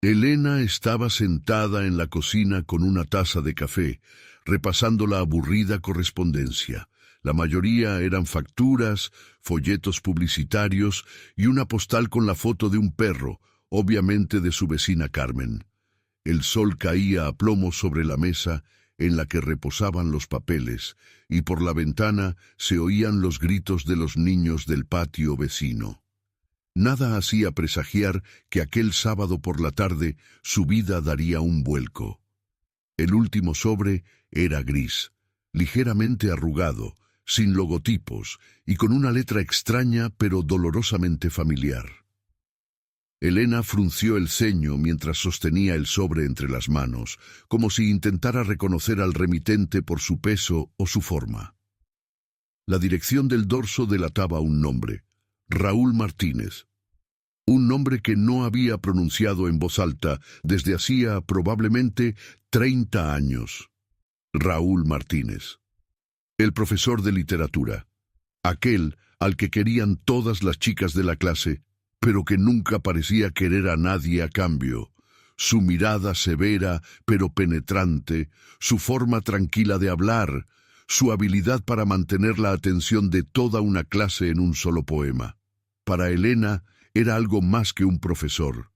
Elena estaba sentada en la cocina con una taza de café, repasando la aburrida correspondencia. La mayoría eran facturas, folletos publicitarios y una postal con la foto de un perro, obviamente de su vecina Carmen. El sol caía a plomo sobre la mesa en la que reposaban los papeles, y por la ventana se oían los gritos de los niños del patio vecino. Nada hacía presagiar que aquel sábado por la tarde su vida daría un vuelco. El último sobre era gris, ligeramente arrugado, sin logotipos y con una letra extraña pero dolorosamente familiar. Elena frunció el ceño mientras sostenía el sobre entre las manos, como si intentara reconocer al remitente por su peso o su forma. La dirección del dorso delataba un nombre: Raúl Martínez. Un nombre que no había pronunciado en voz alta desde hacía probablemente 30 años. Raúl Martínez. El profesor de literatura. Aquel al que querían todas las chicas de la clase, pero que nunca parecía querer a nadie a cambio. Su mirada severa pero penetrante, su forma tranquila de hablar, su habilidad para mantener la atención de toda una clase en un solo poema. Para Elena era algo más que un profesor.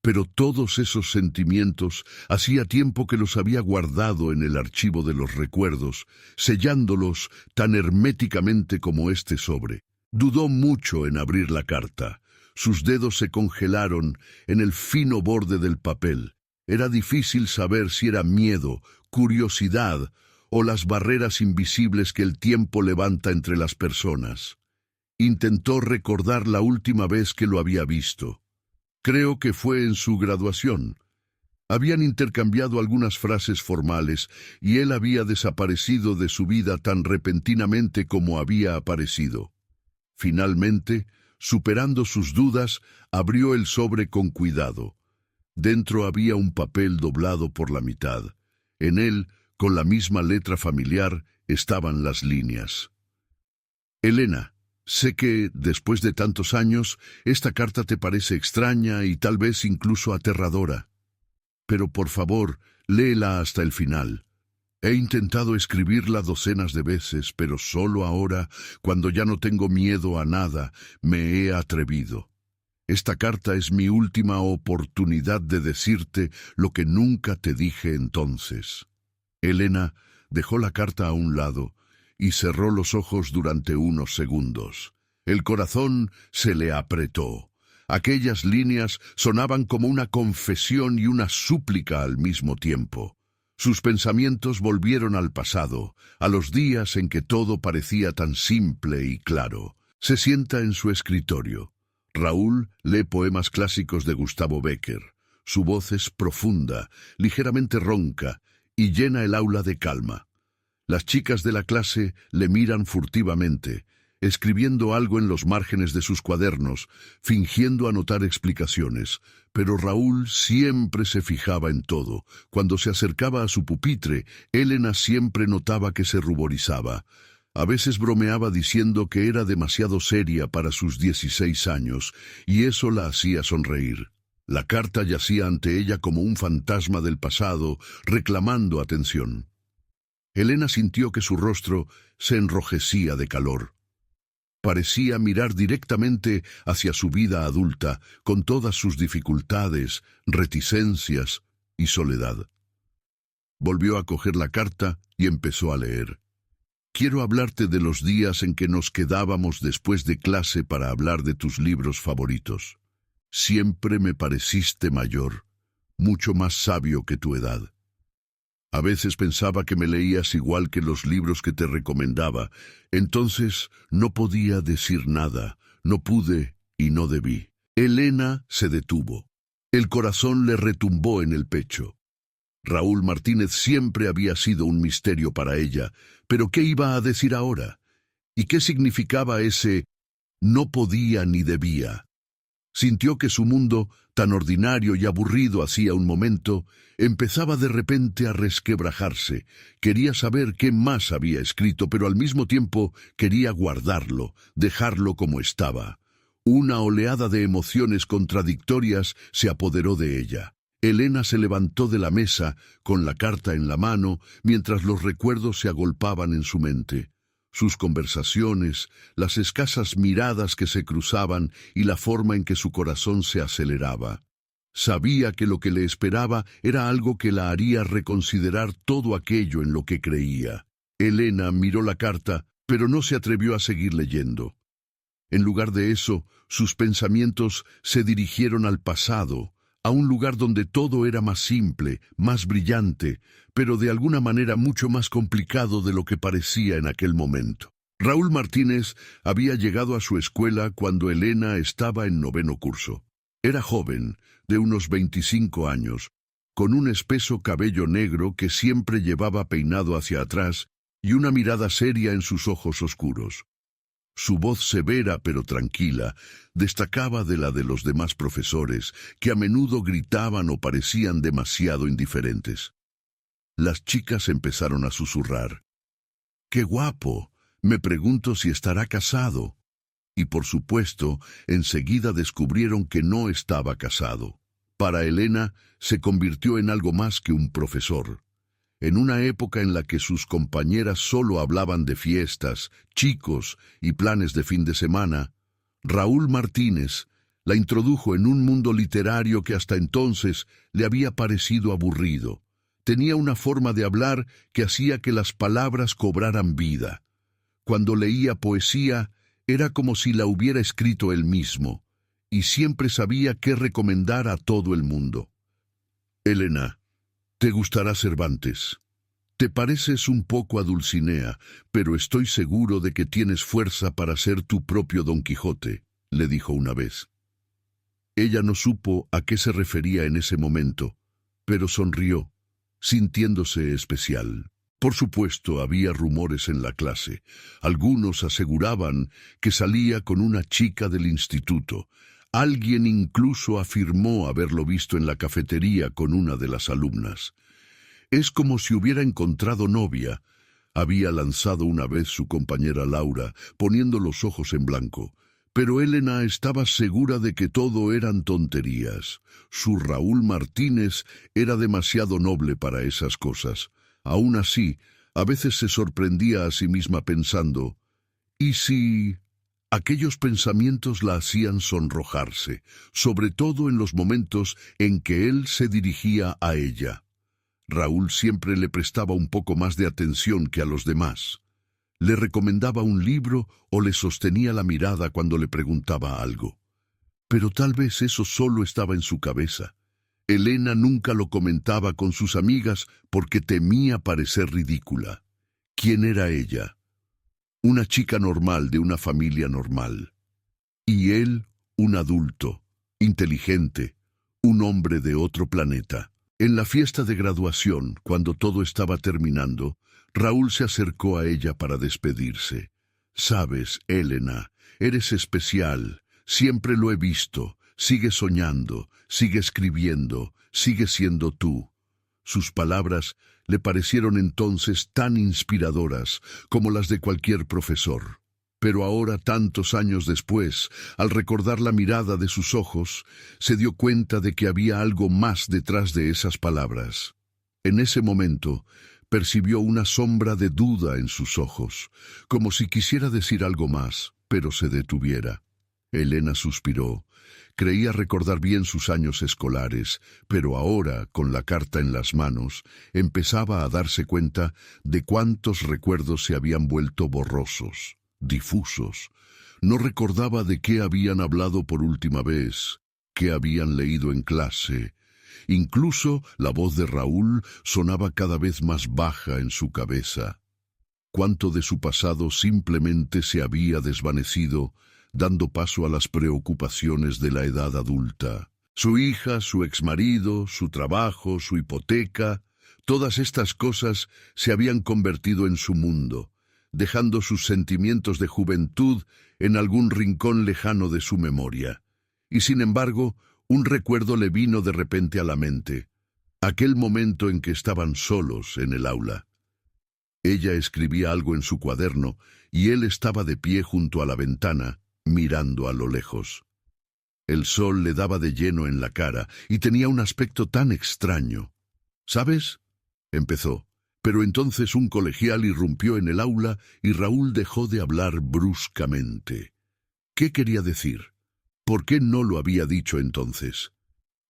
Pero todos esos sentimientos hacía tiempo que los había guardado en el archivo de los recuerdos, sellándolos tan herméticamente como este sobre. Dudó mucho en abrir la carta. Sus dedos se congelaron en el fino borde del papel. Era difícil saber si era miedo, curiosidad o las barreras invisibles que el tiempo levanta entre las personas. Intentó recordar la última vez que lo había visto. Creo que fue en su graduación. Habían intercambiado algunas frases formales y él había desaparecido de su vida tan repentinamente como había aparecido. Finalmente, superando sus dudas, abrió el sobre con cuidado. Dentro había un papel doblado por la mitad. En él, con la misma letra familiar, estaban las líneas. Elena, sé que, después de tantos años, esta carta te parece extraña y tal vez incluso aterradora. Pero por favor, léela hasta el final. He intentado escribirla docenas de veces, pero solo ahora, cuando ya no tengo miedo a nada, me he atrevido. Esta carta es mi última oportunidad de decirte lo que nunca te dije entonces. Elena dejó la carta a un lado y cerró los ojos durante unos segundos. El corazón se le apretó. Aquellas líneas sonaban como una confesión y una súplica al mismo tiempo. Sus pensamientos volvieron al pasado, a los días en que todo parecía tan simple y claro. Se sienta en su escritorio. Raúl lee poemas clásicos de Gustavo Bécquer. Su voz es profunda, ligeramente ronca, y llena el aula de calma. Las chicas de la clase le miran furtivamente, escribiendo algo en los márgenes de sus cuadernos, fingiendo anotar explicaciones, pero Raúl siempre se fijaba en todo. Cuando se acercaba a su pupitre, Elena siempre notaba que se ruborizaba. A veces bromeaba diciendo que era demasiado seria para sus 16 años, y eso la hacía sonreír. La carta yacía ante ella como un fantasma del pasado, reclamando atención. Elena sintió que su rostro se enrojecía de calor. Parecía mirar directamente hacia su vida adulta, con todas sus dificultades, reticencias y soledad. Volvió a coger la carta y empezó a leer. Quiero hablarte de los días en que nos quedábamos después de clase para hablar de tus libros favoritos. Siempre me pareciste mayor, mucho más sabio que tu edad. A veces pensaba que me leías igual que los libros que te recomendaba. Entonces no podía decir nada, no pude y no debí. Elena se detuvo. El corazón le retumbó en el pecho. Raúl Martínez siempre había sido un misterio para ella, pero ¿qué iba a decir ahora? ¿Y qué significaba ese no podía ni debía? Sintió que su mundo, tan ordinario y aburrido hacía un momento, empezaba de repente a resquebrajarse. Quería saber qué más había escrito, pero al mismo tiempo quería guardarlo, dejarlo como estaba. Una oleada de emociones contradictorias se apoderó de ella. Elena se levantó de la mesa, con la carta en la mano, mientras los recuerdos se agolpaban en su mente. Sus conversaciones, las escasas miradas que se cruzaban y la forma en que su corazón se aceleraba. Sabía que lo que le esperaba era algo que la haría reconsiderar todo aquello en lo que creía. Elena miró la carta, pero no se atrevió a seguir leyendo. En lugar de eso, sus pensamientos se dirigieron al pasado, a un lugar donde todo era más simple, más brillante, pero de alguna manera mucho más complicado de lo que parecía en aquel momento. Raúl Martínez había llegado a su escuela cuando Elena estaba en 9º curso. Era joven, de unos 25 años, con un espeso cabello negro que siempre llevaba peinado hacia atrás y una mirada seria en sus ojos oscuros. Su voz severa pero tranquila destacaba de la de los demás profesores, que a menudo gritaban o parecían demasiado indiferentes. Las chicas empezaron a susurrar. «¡Qué guapo! Me pregunto si estará casado». Y por supuesto, enseguida descubrieron que no estaba casado. Para Elena, se convirtió en algo más que un profesor. En una época en la que sus compañeras solo hablaban de fiestas, chicos y planes de fin de semana, Raúl Martínez la introdujo en un mundo literario que hasta entonces le había parecido aburrido. Tenía una forma de hablar que hacía que las palabras cobraran vida. Cuando leía poesía, era como si la hubiera escrito él mismo, y siempre sabía qué recomendar a todo el mundo. «Elena, te gustará Cervantes. Te pareces un poco a Dulcinea, pero estoy seguro de que tienes fuerza para ser tu propio Don Quijote», le dijo una vez. Ella no supo a qué se refería en ese momento, pero sonrió, sintiéndose especial. Por supuesto, había rumores en la clase. Algunos aseguraban que salía con una chica del instituto. Alguien incluso afirmó haberlo visto en la cafetería con una de las alumnas. «Es como si hubiera encontrado novia», había lanzado una vez su compañera Laura, poniendo los ojos en blanco. Pero Elena estaba segura de que todo eran tonterías. Su Raúl Martínez era demasiado noble para esas cosas. Aún así, a veces se sorprendía a sí misma pensando, ¿y si...? Aquellos pensamientos la hacían sonrojarse, sobre todo en los momentos en que él se dirigía a ella. Raúl siempre le prestaba un poco más de atención que a los demás. Le recomendaba un libro o le sostenía la mirada cuando le preguntaba algo. Pero tal vez eso solo estaba en su cabeza. Elena nunca lo comentaba con sus amigas porque temía parecer ridícula. ¿Quién era ella? Una chica normal de una familia normal. Y él, un adulto, inteligente, un hombre de otro planeta. En la fiesta de graduación, cuando todo estaba terminando, Raúl se acercó a ella para despedirse. «Sabes, Elena, eres especial, siempre lo he visto. Sigue soñando, sigue escribiendo, sigue siendo tú». Sus palabras le parecieron entonces tan inspiradoras como las de cualquier profesor. Pero ahora, tantos años después, al recordar la mirada de sus ojos, se dio cuenta de que había algo más detrás de esas palabras. En ese momento, percibió una sombra de duda en sus ojos, como si quisiera decir algo más, pero se detuviera. Elena suspiró. Creía recordar bien sus años escolares, pero ahora, con la carta en las manos, empezaba a darse cuenta de cuántos recuerdos se habían vuelto borrosos, difusos. No recordaba de qué habían hablado por última vez, qué habían leído en clase. Incluso la voz de Raúl sonaba cada vez más baja en su cabeza. Cuánto de su pasado simplemente se había desvanecido, dando paso a las preocupaciones de la edad adulta. Su hija, su exmarido, su trabajo, su hipoteca, todas estas cosas se habían convertido en su mundo, dejando sus sentimientos de juventud en algún rincón lejano de su memoria. Y sin embargo, un recuerdo le vino de repente a la mente, aquel momento en que estaban solos en el aula. Ella escribía algo en su cuaderno y él estaba de pie junto a la ventana, mirando a lo lejos. El sol le daba de lleno en la cara y tenía un aspecto tan extraño. ¿Sabes? Empezó, pero entonces un colegial irrumpió en el aula y Raúl dejó de hablar bruscamente. ¿Qué quería decir? ¿Por qué no lo había dicho entonces?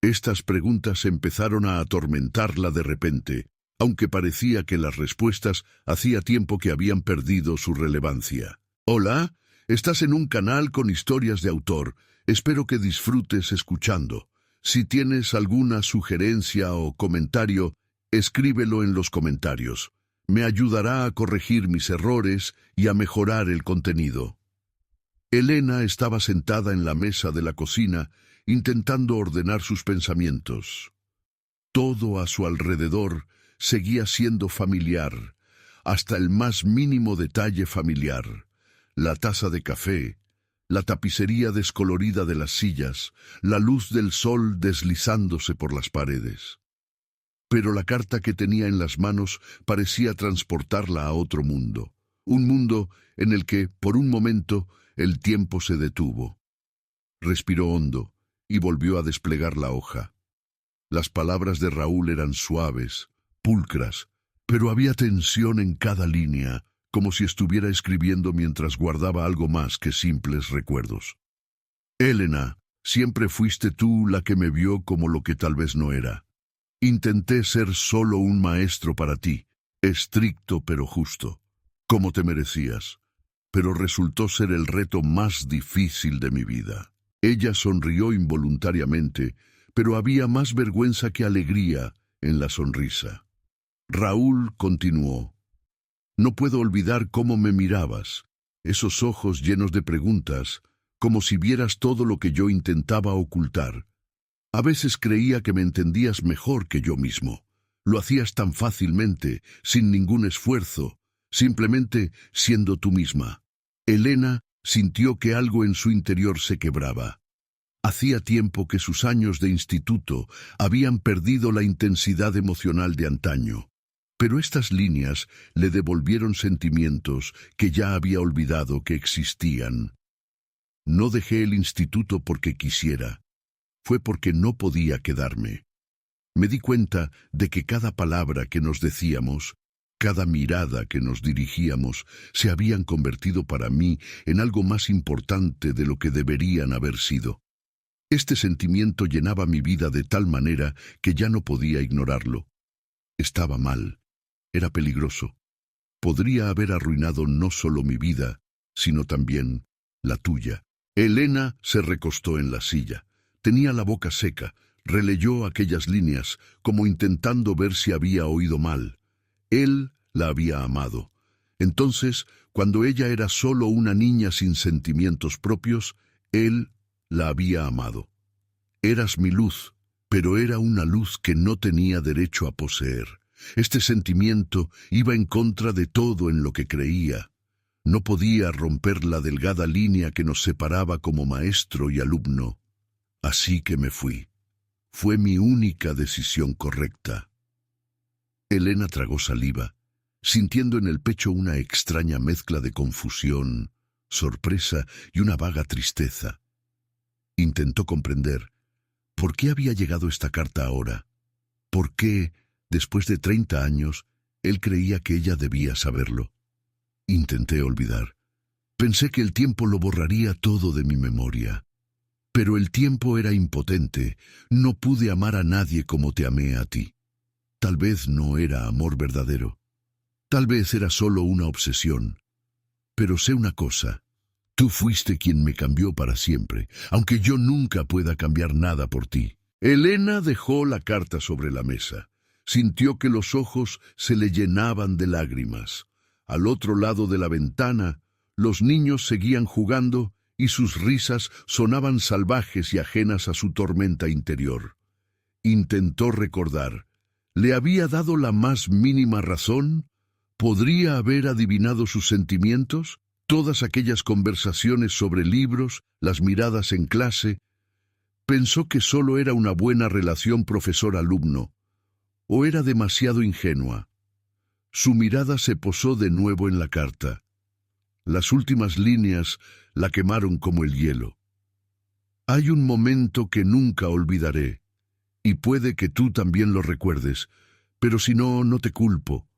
Estas preguntas empezaron a atormentarla de repente, aunque parecía que las respuestas hacía tiempo que habían perdido su relevancia. Hola, estás en un canal con historias de autor. Espero que disfrutes escuchando. Si tienes alguna sugerencia o comentario, escríbelo en los comentarios. Me ayudará a corregir mis errores y a mejorar el contenido. Elena estaba sentada en la mesa de la cocina, intentando ordenar sus pensamientos. Todo a su alrededor seguía siendo familiar, hasta el más mínimo detalle familiar. La taza de café, la tapicería descolorida de las sillas, la luz del sol deslizándose por las paredes. Pero la carta que tenía en las manos parecía transportarla a otro mundo, un mundo en el que, por un momento, el tiempo se detuvo. Respiró hondo y volvió a desplegar la hoja. Las palabras de Raúl eran suaves, pulcras, pero había tensión en cada línea, como si estuviera escribiendo mientras guardaba algo más que simples recuerdos. Elena, siempre fuiste tú la que me vio como lo que tal vez no era. Intenté ser solo un maestro para ti, estricto pero justo, como te merecías, pero resultó ser el reto más difícil de mi vida. Ella sonrió involuntariamente, pero había más vergüenza que alegría en la sonrisa. Raúl continuó. No puedo olvidar cómo me mirabas, esos ojos llenos de preguntas, como si vieras todo lo que yo intentaba ocultar. A veces creía que me entendías mejor que yo mismo. Lo hacías tan fácilmente, sin ningún esfuerzo, simplemente siendo tú misma. Elena sintió que algo en su interior se quebraba. Hacía tiempo que sus años de instituto habían perdido la intensidad emocional de antaño. Pero estas líneas le devolvieron sentimientos que ya había olvidado que existían. No dejé el instituto porque quisiera. Fue porque no podía quedarme. Me di cuenta de que cada palabra que nos decíamos, cada mirada que nos dirigíamos, se habían convertido para mí en algo más importante de lo que deberían haber sido. Este sentimiento llenaba mi vida de tal manera que ya no podía ignorarlo. Estaba mal. Era peligroso. Podría haber arruinado no solo mi vida, sino también la tuya. Elena se recostó en la silla. Tenía la boca seca. Releyó aquellas líneas, como intentando ver si había oído mal. Él la había amado. Entonces, cuando ella era solo una niña sin sentimientos propios, él la había amado. Eras mi luz, pero era una luz que no tenía derecho a poseer. Este sentimiento iba en contra de todo en lo que creía. No podía romper la delgada línea que nos separaba como maestro y alumno. Así que me fui. Fue mi única decisión correcta. Elena tragó saliva, sintiendo en el pecho una extraña mezcla de confusión, sorpresa y una vaga tristeza. Intentó comprender por qué había llegado esta carta ahora. ¿Por qué, después de 30 años, él creía que ella debía saberlo? Intenté olvidar. Pensé que el tiempo lo borraría todo de mi memoria. Pero el tiempo era impotente. No pude amar a nadie como te amé a ti. Tal vez no era amor verdadero. Tal vez era solo una obsesión. Pero sé una cosa. Tú fuiste quien me cambió para siempre, aunque yo nunca pueda cambiar nada por ti. Elena dejó la carta sobre la mesa. Sintió que los ojos se le llenaban de lágrimas. Al otro lado de la ventana, los niños seguían jugando y sus risas sonaban salvajes y ajenas a su tormenta interior. Intentó recordar. ¿Le había dado la más mínima razón? ¿Podría haber adivinado sus sentimientos? Todas aquellas conversaciones sobre libros, las miradas en clase. Pensó que solo era una buena relación profesor-alumno. ¿O era demasiado ingenua? Su mirada se posó de nuevo en la carta. Las últimas líneas la quemaron como el hielo. Hay un momento que nunca olvidaré, y puede que tú también lo recuerdes, pero si no, no te culpo.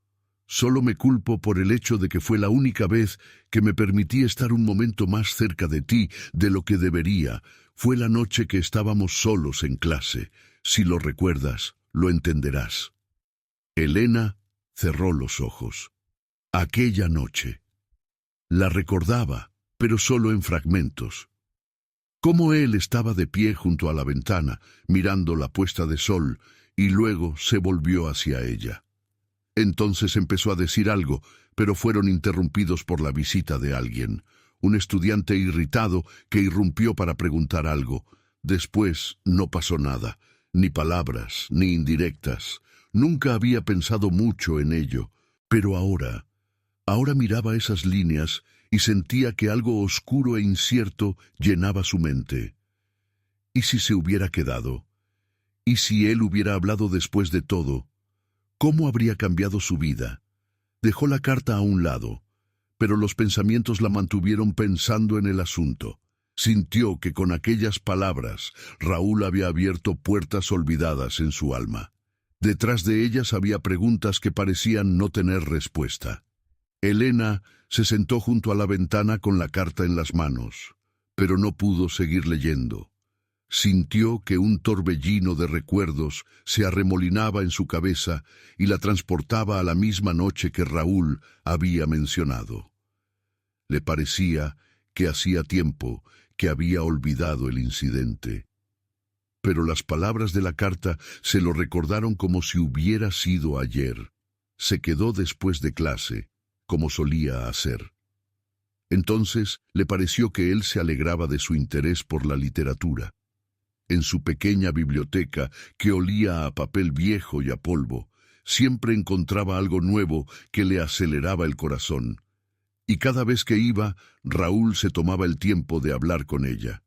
Solo me culpo por el hecho de que fue la única vez que me permití estar un momento más cerca de ti de lo que debería. Fue la noche que estábamos solos en clase. Si lo recuerdas, lo entenderás. Elena cerró los ojos. Aquella noche. La recordaba, pero solo en fragmentos. Cómo él estaba de pie junto a la ventana, mirando la puesta de sol, y luego se volvió hacia ella. Entonces empezó a decir algo, pero fueron interrumpidos por la visita de alguien, un estudiante irritado que irrumpió para preguntar algo. Después no pasó nada, ni palabras, ni indirectas. Nunca había pensado mucho en ello, pero ahora miraba esas líneas y sentía que algo oscuro e incierto llenaba su mente. ¿Y si se hubiera quedado? ¿Y si él hubiera hablado después de todo? ¿Cómo habría cambiado su vida? Dejó la carta a un lado, pero los pensamientos la mantuvieron pensando en el asunto. Sintió que con aquellas palabras Raúl había abierto puertas olvidadas en su alma. Detrás de ellas había preguntas que parecían no tener respuesta. Elena se sentó junto a la ventana con la carta en las manos, pero no pudo seguir leyendo. Sintió que un torbellino de recuerdos se arremolinaba en su cabeza y la transportaba a la misma noche que Raúl había mencionado. Le parecía que hacía tiempo que había olvidado el incidente. Pero las palabras de la carta se lo recordaron como si hubiera sido ayer. Se quedó después de clase, como solía hacer. Entonces le pareció que él se alegraba de su interés por la literatura. En su pequeña biblioteca, que olía a papel viejo y a polvo, siempre encontraba algo nuevo que le aceleraba el corazón. Y cada vez que iba, Raúl se tomaba el tiempo de hablar con ella.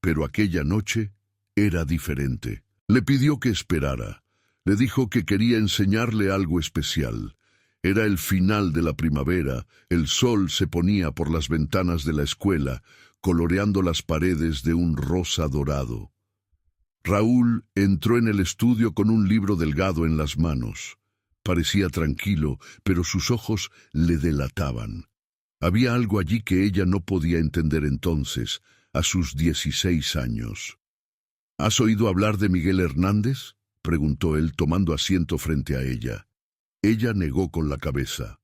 Pero aquella noche era diferente. Le pidió que esperara. Le dijo que quería enseñarle algo especial. Era el final de la primavera, el sol se ponía por las ventanas de la escuela, coloreando las paredes de un rosa dorado. Raúl entró en el estudio con un libro delgado en las manos. Parecía tranquilo, pero sus ojos le delataban. Había algo allí que ella no podía entender entonces, a sus 16 años. ¿Has oído hablar de Miguel Hernández?, preguntó él tomando asiento frente a ella. Ella negó con la cabeza.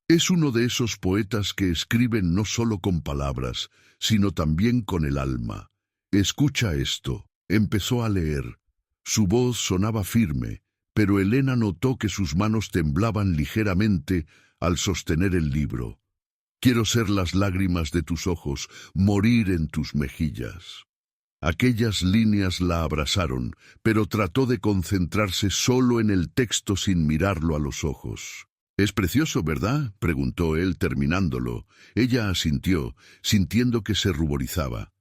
Es uno de esos poetas que escriben no solo con palabras, sino también con el alma. Escucha esto. Empezó a leer. Su voz sonaba firme, pero Elena notó que sus manos temblaban ligeramente al sostener el libro. Quiero ser las lágrimas de tus ojos, morir en tus mejillas. Aquellas líneas la abrasaron, pero trató de concentrarse solo en el texto sin mirarlo a los ojos. «Es precioso, ¿verdad?», preguntó él terminándolo. Ella asintió, sintiendo que se ruborizaba.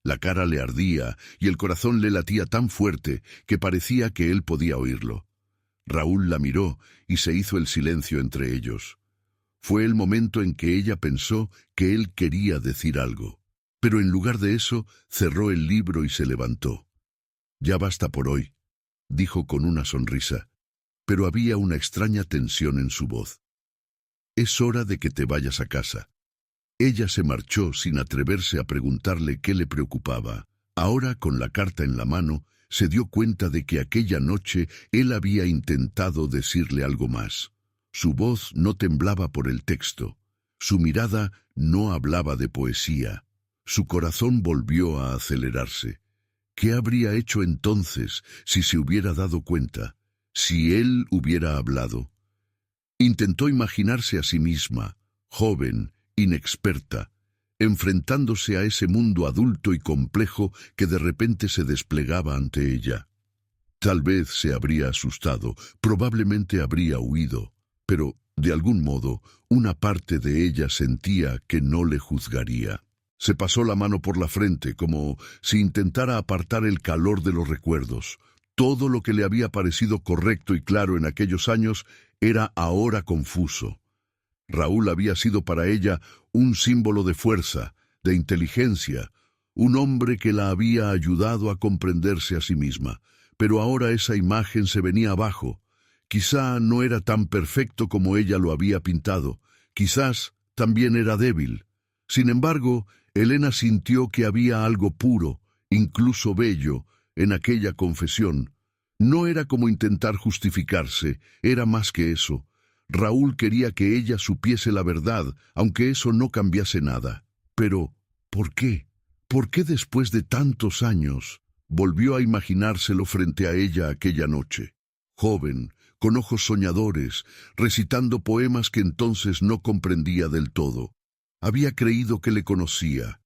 La cara le ardía y el corazón le latía tan fuerte que parecía que él podía oírlo. Raúl la miró y se hizo el silencio entre ellos. Fue el momento en que ella pensó que él quería decir algo. Pero en lugar de eso, cerró el libro y se levantó. «Ya basta por hoy», dijo con una sonrisa, pero había una extraña tensión en su voz. «Es hora de que te vayas a casa». Ella se marchó sin atreverse a preguntarle qué le preocupaba. Ahora, con la carta en la mano, se dio cuenta de que aquella noche él había intentado decirle algo más. Su voz no temblaba por el texto. Su mirada no hablaba de poesía. Su corazón volvió a acelerarse. ¿Qué habría hecho entonces si se hubiera dado cuenta? Si él hubiera hablado. Intentó imaginarse a sí misma, joven, inexperta, enfrentándose a ese mundo adulto y complejo que de repente se desplegaba ante ella. Tal vez se habría asustado, probablemente habría huido, pero, de algún modo, una parte de ella sentía que no le juzgaría. Se pasó la mano por la frente, como si intentara apartar el calor de los recuerdos. Todo lo que le había parecido correcto y claro en aquellos años era ahora confuso. Raúl había sido para ella un símbolo de fuerza, de inteligencia, un hombre que la había ayudado a comprenderse a sí misma. Pero ahora esa imagen se venía abajo. Quizá no era tan perfecto como ella lo había pintado. Quizás también era débil. Sin embargo, Elena sintió que había algo puro, incluso bello, en aquella confesión. No era como intentar justificarse, era más que eso. Raúl quería que ella supiese la verdad, aunque eso no cambiase nada. Pero, ¿por qué? ¿Por qué después de tantos años volvió a imaginárselo frente a ella aquella noche? Joven, con ojos soñadores, recitando poemas que entonces no comprendía del todo. Había creído que le conocía,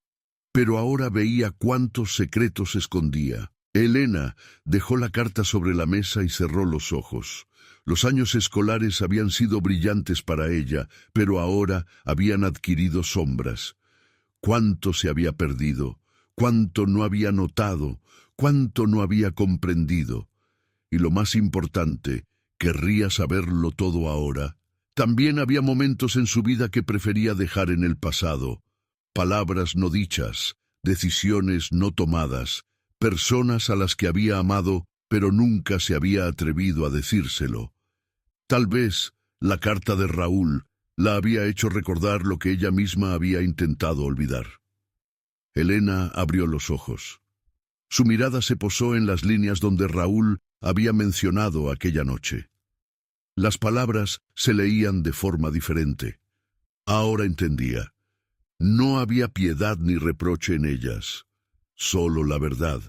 pero ahora veía cuántos secretos escondía. Elena dejó la carta sobre la mesa y cerró los ojos. Los años escolares habían sido brillantes para ella, pero ahora habían adquirido sombras. Cuánto se había perdido, cuánto no había notado, cuánto no había comprendido. Y lo más importante, querría saberlo todo ahora. También había momentos en su vida que prefería dejar en el pasado. Palabras no dichas, decisiones no tomadas, personas a las que había amado, pero nunca se había atrevido a decírselo. Tal vez la carta de Raúl la había hecho recordar lo que ella misma había intentado olvidar. Elena abrió los ojos. Su mirada se posó en las líneas donde Raúl había mencionado aquella noche. Las palabras se leían de forma diferente. Ahora entendía. No había piedad ni reproche en ellas, solo la verdad.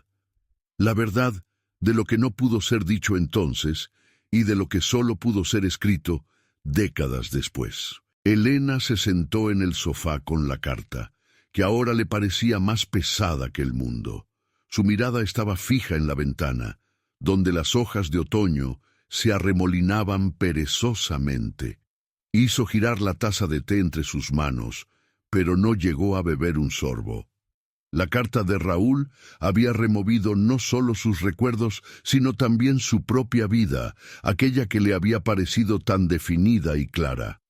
La verdad de lo que no pudo ser dicho entonces y de lo que solo pudo ser escrito décadas después. Elena se sentó en el sofá con la carta, que ahora le parecía más pesada que el mundo. Su mirada estaba fija en la ventana, donde las hojas de otoño se arremolinaban perezosamente. Hizo girar la taza de té entre sus manos, pero no llegó a beber un sorbo. La carta de Raúl había removido no solo sus recuerdos, sino también su propia vida, aquella que le había parecido tan definida y clara.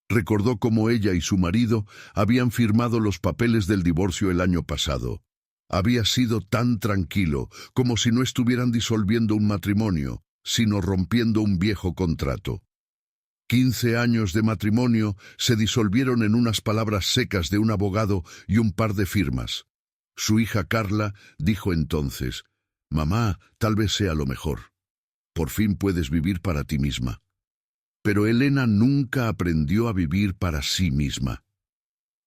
Recordó cómo ella y su marido habían firmado los papeles del divorcio el año pasado. Había sido tan tranquilo, como si no estuvieran disolviendo un matrimonio, sino rompiendo un viejo contrato. 15 años de matrimonio se disolvieron en unas palabras secas de un abogado y un par de firmas. Su hija Carla dijo entonces: «Mamá, tal vez sea lo mejor. Por fin puedes vivir para ti misma». Pero Elena nunca aprendió a vivir para sí misma.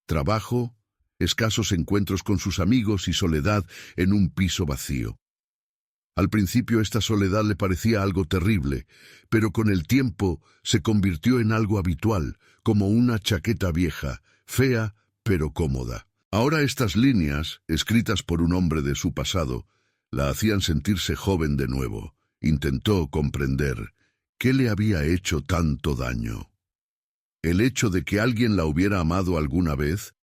Trabajo, escasos encuentros con sus amigos y soledad en un piso vacío. Al principio esta soledad le parecía algo terrible, pero con el tiempo se convirtió en algo habitual, como una chaqueta vieja, fea pero cómoda. Ahora estas líneas, escritas por un hombre de su pasado, la hacían sentirse joven de nuevo. Intentó comprender qué le había hecho tanto daño. El hecho de que alguien la hubiera amado alguna vez,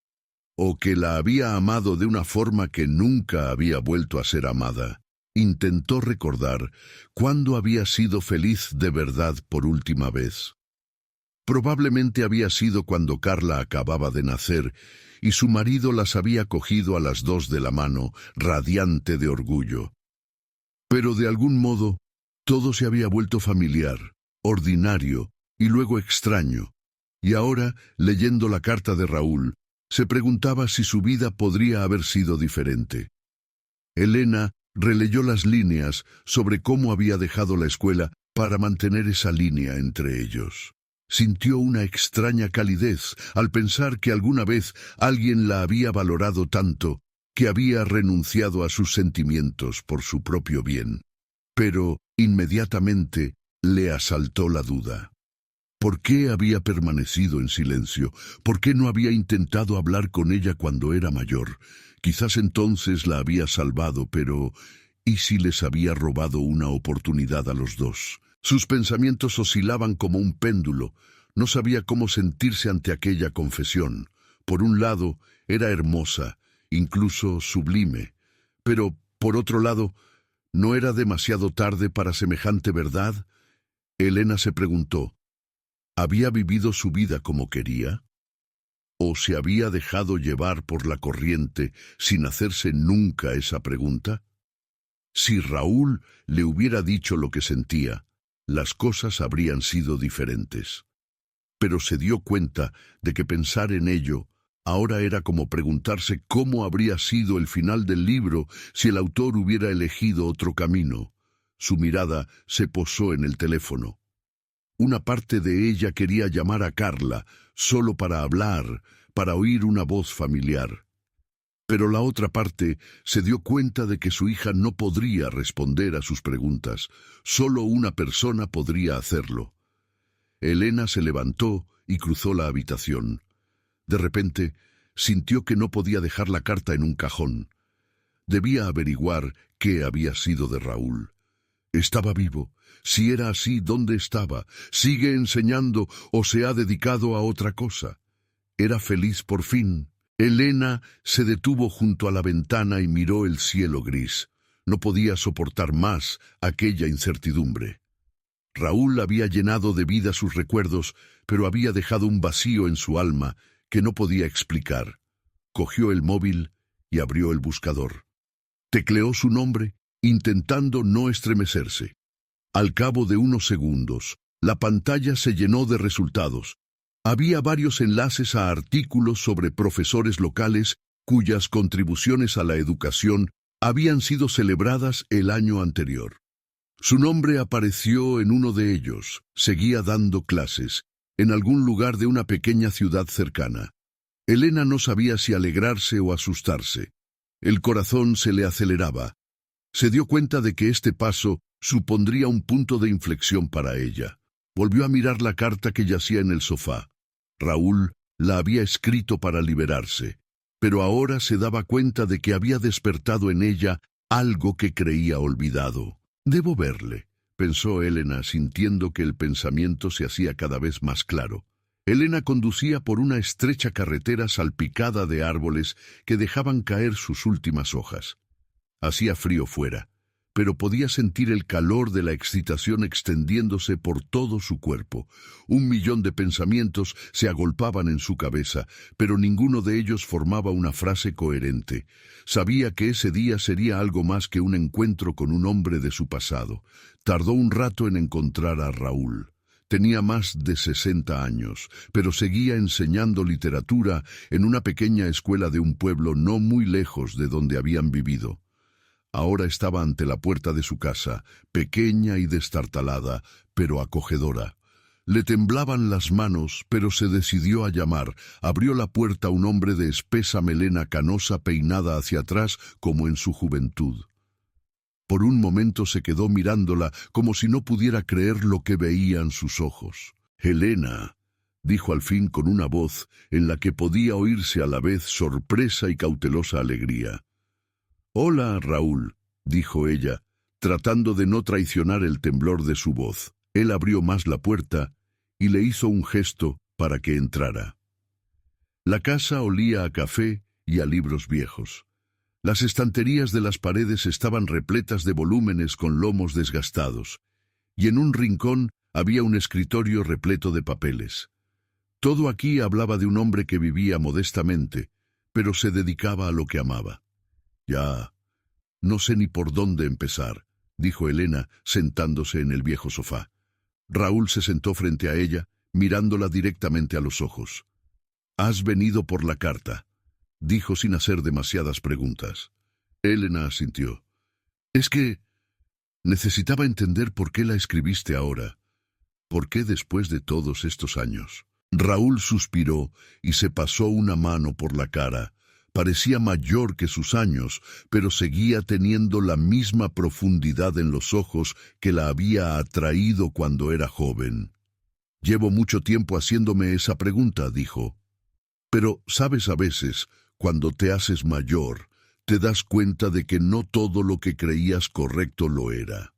o que la había amado de una forma que nunca había vuelto a ser amada. Intentó recordar cuándo había sido feliz de verdad por última vez. Probablemente había sido cuando Carla acababa de nacer y su marido las había cogido a las dos de la mano, radiante de orgullo. Pero de algún modo, todo se había vuelto familiar, ordinario y luego extraño. Y ahora, leyendo la carta de Raúl, se preguntaba si su vida podría haber sido diferente. Elena releyó las líneas sobre cómo había dejado la escuela para mantener esa línea entre ellos. Sintió una extraña calidez al pensar que alguna vez alguien la había valorado tanto que había renunciado a sus sentimientos por su propio bien. Pero, inmediatamente, le asaltó la duda. ¿Por qué había permanecido en silencio? ¿Por qué no había intentado hablar con ella cuando era mayor? Quizás entonces la había salvado, pero ¿y si les había robado una oportunidad a los dos? Sus pensamientos oscilaban como un péndulo. No sabía cómo sentirse ante aquella confesión. Por un lado, era hermosa, incluso sublime. Pero, por otro lado, ¿no era demasiado tarde para semejante verdad? Elena se preguntó, ¿había vivido su vida como quería? ¿O se había dejado llevar por la corriente sin hacerse nunca esa pregunta? Si Raúl le hubiera dicho lo que sentía, las cosas habrían sido diferentes. Pero se dio cuenta de que pensar en ello ahora era como preguntarse cómo habría sido el final del libro si el autor hubiera elegido otro camino. Su mirada se posó en el teléfono. Una parte de ella quería llamar a Carla, solo para hablar, para oír una voz familiar. Pero la otra parte se dio cuenta de que su hija no podría responder a sus preguntas. Solo una persona podría hacerlo. Elena se levantó y cruzó la habitación. De repente, sintió que no podía dejar la carta en un cajón. Debía averiguar qué había sido de Raúl. ¿Estaba vivo? Si era así, ¿dónde estaba? ¿Sigue enseñando o se ha dedicado a otra cosa? ¿Era feliz por fin? Elena se detuvo junto a la ventana y miró el cielo gris. No podía soportar más aquella incertidumbre. Raúl había llenado de vida sus recuerdos, pero había dejado un vacío en su alma que no podía explicar. Cogió el móvil y abrió el buscador. Tecleó su nombre, intentando no estremecerse. Al cabo de unos segundos, la pantalla se llenó de resultados. Había varios enlaces a artículos sobre profesores locales cuyas contribuciones a la educación habían sido celebradas el año anterior. Su nombre apareció en uno de ellos. Seguía dando clases, en algún lugar de una pequeña ciudad cercana. Elena no sabía si alegrarse o asustarse. El corazón se le aceleraba. Se dio cuenta de que este paso supondría un punto de inflexión para ella. Volvió a mirar la carta que yacía en el sofá. Raúl la había escrito para liberarse, pero ahora se daba cuenta de que había despertado en ella algo que creía olvidado. «Debo verle», pensó Elena, sintiendo que el pensamiento se hacía cada vez más claro. Elena conducía por una estrecha carretera salpicada de árboles que dejaban caer sus últimas hojas. Hacía frío fuera, pero podía sentir el calor de la excitación extendiéndose por todo su cuerpo. 1.000.000 de pensamientos se agolpaban en su cabeza, pero ninguno de ellos formaba una frase coherente. Sabía que ese día sería algo más que un encuentro con un hombre de su pasado. Tardó un rato en encontrar a Raúl. Tenía más de 60 años, pero seguía enseñando literatura en una pequeña escuela de un pueblo no muy lejos de donde habían vivido. Ahora estaba ante la puerta de su casa, pequeña y destartalada, pero acogedora. Le temblaban las manos, pero se decidió a llamar. Abrió la puerta un hombre de espesa melena canosa peinada hacia atrás como en su juventud. Por un momento se quedó mirándola como si no pudiera creer lo que veían sus ojos. «Elena», dijo al fin con una voz en la que podía oírse a la vez sorpresa y cautelosa alegría. «Hola, Raúl», dijo ella, tratando de no traicionar el temblor de su voz. Él abrió más la puerta y le hizo un gesto para que entrara. La casa olía a café y a libros viejos. Las estanterías de las paredes estaban repletas de volúmenes con lomos desgastados, y en un rincón había un escritorio repleto de papeles. Todo aquí hablaba de un hombre que vivía modestamente, pero se dedicaba a lo que amaba. «Ya, no sé ni por dónde empezar», dijo Elena, sentándose en el viejo sofá. Raúl se sentó frente a ella, mirándola directamente a los ojos. «Has venido por la carta», dijo sin hacer demasiadas preguntas. Elena asintió. «Es que necesitaba entender por qué la escribiste ahora. ¿Por qué después de todos estos años?» Raúl suspiró y se pasó una mano por la cara. Parecía mayor que sus años, pero seguía teniendo la misma profundidad en los ojos que la había atraído cuando era joven. «Llevo mucho tiempo haciéndome esa pregunta», dijo. «Pero, sabes, a veces, cuando te haces mayor, te das cuenta de que no todo lo que creías correcto lo era.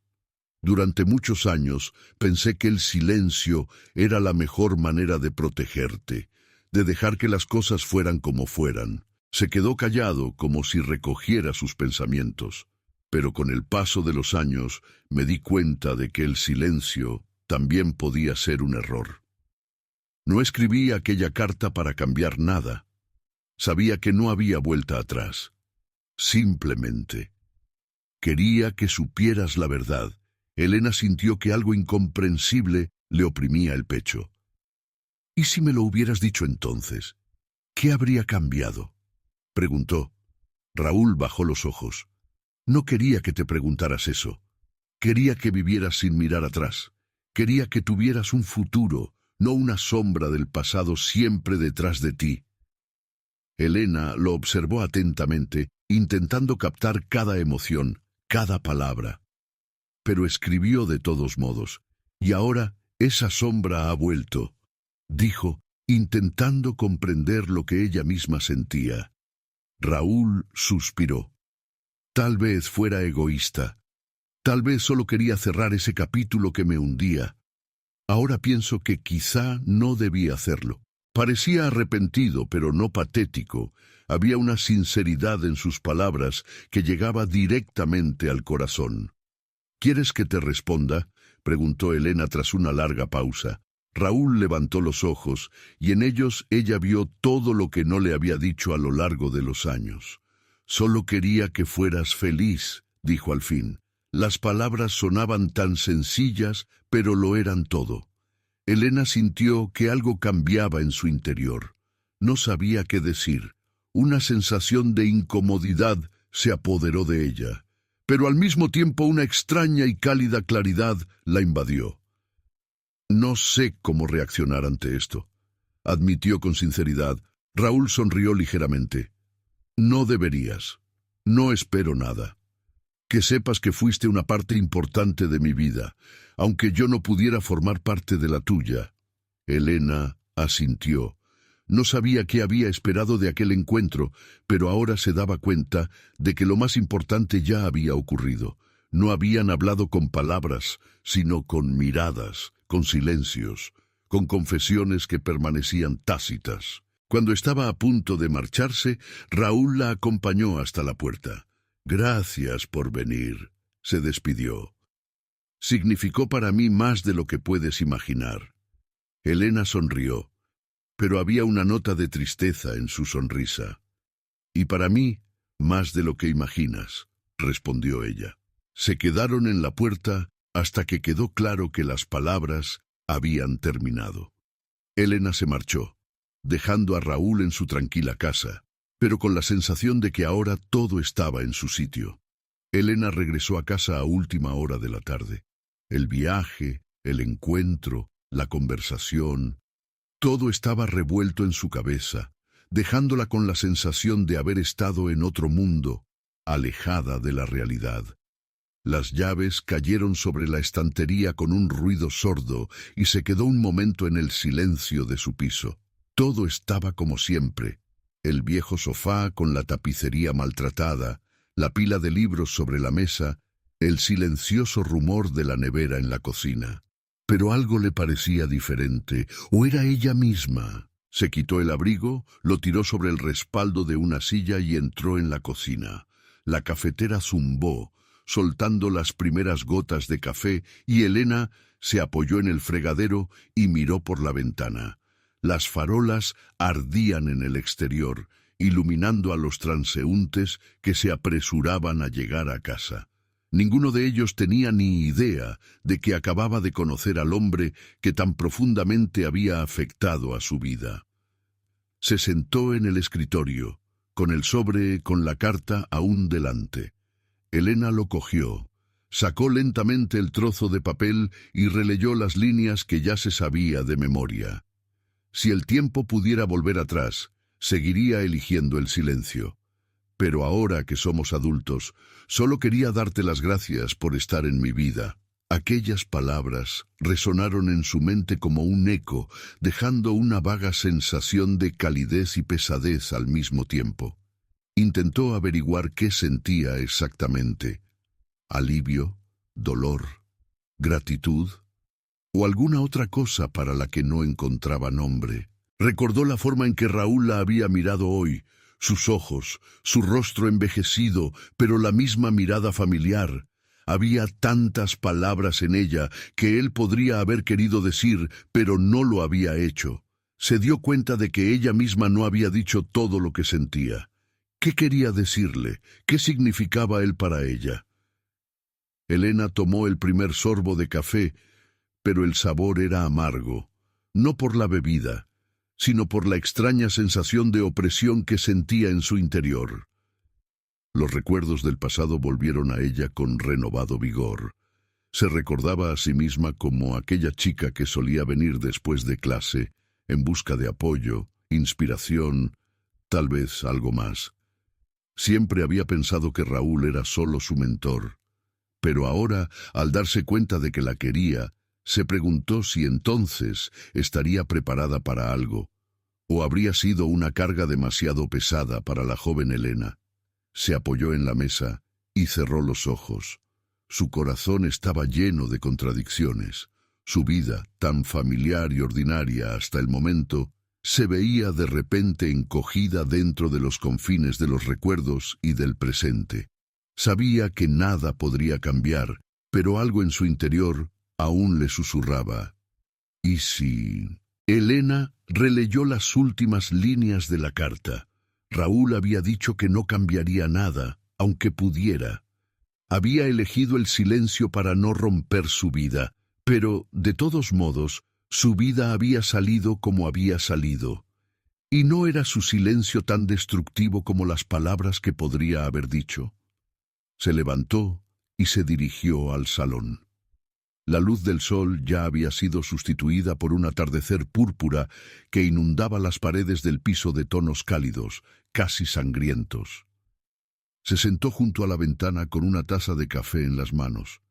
Durante muchos años pensé que el silencio era la mejor manera de protegerte, de dejar que las cosas fueran como fueran». Se quedó callado como si recogiera sus pensamientos, pero con el paso de los años me di cuenta de que el silencio también podía ser un error. No escribí aquella carta para cambiar nada. Sabía que no había vuelta atrás. Simplemente quería que supieras la verdad. Elena sintió que algo incomprensible le oprimía el pecho. ¿Y si me lo hubieras dicho entonces? ¿Qué habría cambiado?, preguntó. Raúl bajó los ojos. No quería que te preguntaras eso. Quería que vivieras sin mirar atrás. Quería que tuvieras un futuro, no una sombra del pasado siempre detrás de ti. Elena lo observó atentamente, intentando captar cada emoción, cada palabra. Pero escribió de todos modos. Y ahora esa sombra ha vuelto, dijo, intentando comprender lo que ella misma sentía. Raúl suspiró. Tal vez fuera egoísta. Tal vez solo quería cerrar ese capítulo que me hundía. Ahora pienso que quizá no debía hacerlo. Parecía arrepentido, pero no patético. Había una sinceridad en sus palabras que llegaba directamente al corazón. ¿Quieres que te responda?, preguntó Elena tras una larga pausa. Raúl levantó los ojos, y en ellos ella vio todo lo que no le había dicho a lo largo de los años. Solo quería que fueras feliz, dijo al fin. Las palabras sonaban tan sencillas, pero lo eran todo. Elena sintió que algo cambiaba en su interior. No sabía qué decir. Una sensación de incomodidad se apoderó de ella, pero al mismo tiempo una extraña y cálida claridad la invadió. No sé cómo reaccionar ante esto, admitió con sinceridad. Raúl sonrió ligeramente. No deberías. No espero nada. Que sepas que fuiste una parte importante de mi vida, aunque yo no pudiera formar parte de la tuya. Elena asintió. No sabía qué había esperado de aquel encuentro, pero ahora se daba cuenta de que lo más importante ya había ocurrido. No habían hablado con palabras, sino con miradas, con silencios, con confesiones que permanecían tácitas. Cuando estaba a punto de marcharse, Raúl la acompañó hasta la puerta. Gracias por venir, se despidió. Significó para mí más de lo que puedes imaginar. Elena sonrió, pero había una nota de tristeza en su sonrisa. Y para mí, más de lo que imaginas, respondió ella. Se quedaron en la puerta hasta que quedó claro que las palabras habían terminado. Elena se marchó, dejando a Raúl en su tranquila casa, pero con la sensación de que ahora todo estaba en su sitio. Elena regresó a casa a última hora de la tarde. El viaje, el encuentro, la conversación, todo estaba revuelto en su cabeza, dejándola con la sensación de haber estado en otro mundo, alejada de la realidad. Las llaves cayeron sobre la estantería con un ruido sordo y se quedó un momento en el silencio de su piso. Todo estaba como siempre. El viejo sofá con la tapicería maltratada, la pila de libros sobre la mesa, el silencioso rumor de la nevera en la cocina. Pero algo le parecía diferente, o era ella misma. Se quitó el abrigo, lo tiró sobre el respaldo de una silla y entró en la cocina. La cafetera zumbó, soltando las primeras gotas de café, y Elena se apoyó en el fregadero y miró por la ventana. Las farolas ardían en el exterior, iluminando a los transeúntes que se apresuraban a llegar a casa. Ninguno de ellos tenía ni idea de que acababa de conocer al hombre que tan profundamente había afectado a su vida. Se sentó en el escritorio, con el sobre con la carta aún delante. Elena lo cogió, sacó lentamente el trozo de papel y releyó las líneas que ya se sabía de memoria. Si el tiempo pudiera volver atrás, seguiría eligiendo el silencio. Pero ahora que somos adultos, solo quería darte las gracias por estar en mi vida. Aquellas palabras resonaron en su mente como un eco, dejando una vaga sensación de calidez y pesadez al mismo tiempo. Intentó averiguar qué sentía exactamente. ¿Alivio? ¿Dolor? ¿Gratitud? ¿O alguna otra cosa para la que no encontraba nombre? Recordó la forma en que Raúl la había mirado hoy, sus ojos, su rostro envejecido, pero la misma mirada familiar. Había tantas palabras en ella que él podría haber querido decir, pero no lo había hecho. Se dio cuenta de que ella misma no había dicho todo lo que sentía. ¿Qué quería decirle? ¿Qué significaba él para ella? Elena tomó el primer sorbo de café, pero el sabor era amargo, no por la bebida, sino por la extraña sensación de opresión que sentía en su interior. Los recuerdos del pasado volvieron a ella con renovado vigor. Se recordaba a sí misma como aquella chica que solía venir después de clase, en busca de apoyo, inspiración, tal vez algo más. Siempre había pensado que Raúl era solo su mentor, pero ahora, al darse cuenta de que la quería, se preguntó si entonces estaría preparada para algo, o habría sido una carga demasiado pesada para la joven Elena. Se apoyó en la mesa y cerró los ojos. Su corazón estaba lleno de contradicciones. Su vida, tan familiar y ordinaria hasta el momento, se veía de repente encogida dentro de los confines de los recuerdos y del presente. Sabía que nada podría cambiar, pero algo en su interior aún le susurraba. ¿Y si...? Elena releyó las últimas líneas de la carta. Raúl había dicho que no cambiaría nada, aunque pudiera. Había elegido el silencio para no romper su vida, pero, de todos modos, su vida había salido como había salido. Y no era su silencio tan destructivo como las palabras que podría haber dicho. Se levantó y se dirigió al salón. La luz del sol ya había sido sustituida por un atardecer púrpura que inundaba las paredes del piso de tonos cálidos, casi sangrientos. Se sentó junto a la ventana con una taza de café en las manos.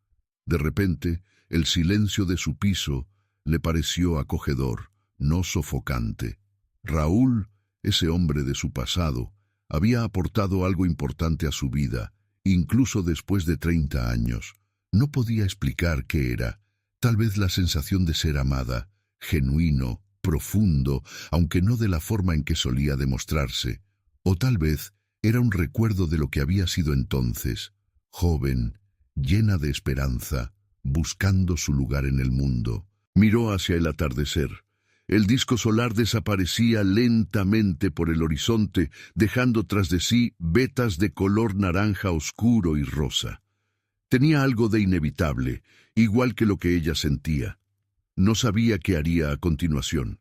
De repente, el silencio de su piso le pareció acogedor, no sofocante. Raúl, ese hombre de su pasado, había aportado algo importante a su vida, incluso después de 30 años. No podía explicar qué era, tal vez la sensación de ser amada, genuino, profundo, aunque no de la forma en que solía demostrarse, o tal vez era un recuerdo de lo que había sido entonces, joven, llena de esperanza, buscando su lugar en el mundo. Miró hacia el atardecer. El disco solar desaparecía lentamente por el horizonte, dejando tras de sí vetas de color naranja oscuro y rosa. Tenía algo de inevitable, igual que lo que ella sentía. No sabía qué haría a continuación.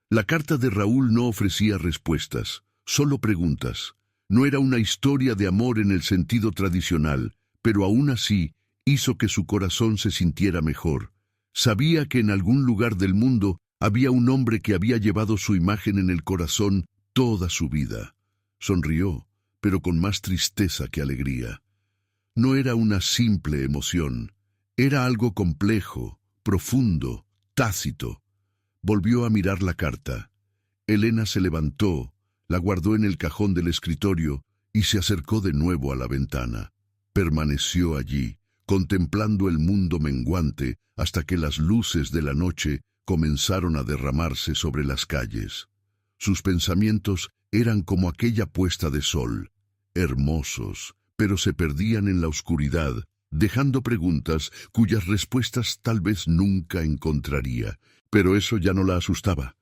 La carta de Raúl no ofrecía respuestas, solo preguntas. No era una historia de amor en el sentido tradicional, pero aún así hizo que su corazón se sintiera mejor. Sabía que en algún lugar del mundo había un hombre que había llevado su imagen en el corazón toda su vida. Sonrió, pero con más tristeza que alegría. No era una simple emoción, era algo complejo, profundo, tácito. Volvió a mirar la carta. Elena se levantó, la guardó en el cajón del escritorio y se acercó de nuevo a la ventana. Permaneció allí, contemplando el mundo menguante hasta que las luces de la noche comenzaron a derramarse sobre las calles. Sus pensamientos eran como aquella puesta de sol, hermosos, pero se perdían en la oscuridad, dejando preguntas cuyas respuestas tal vez nunca encontraría. Pero eso ya no la asustaba.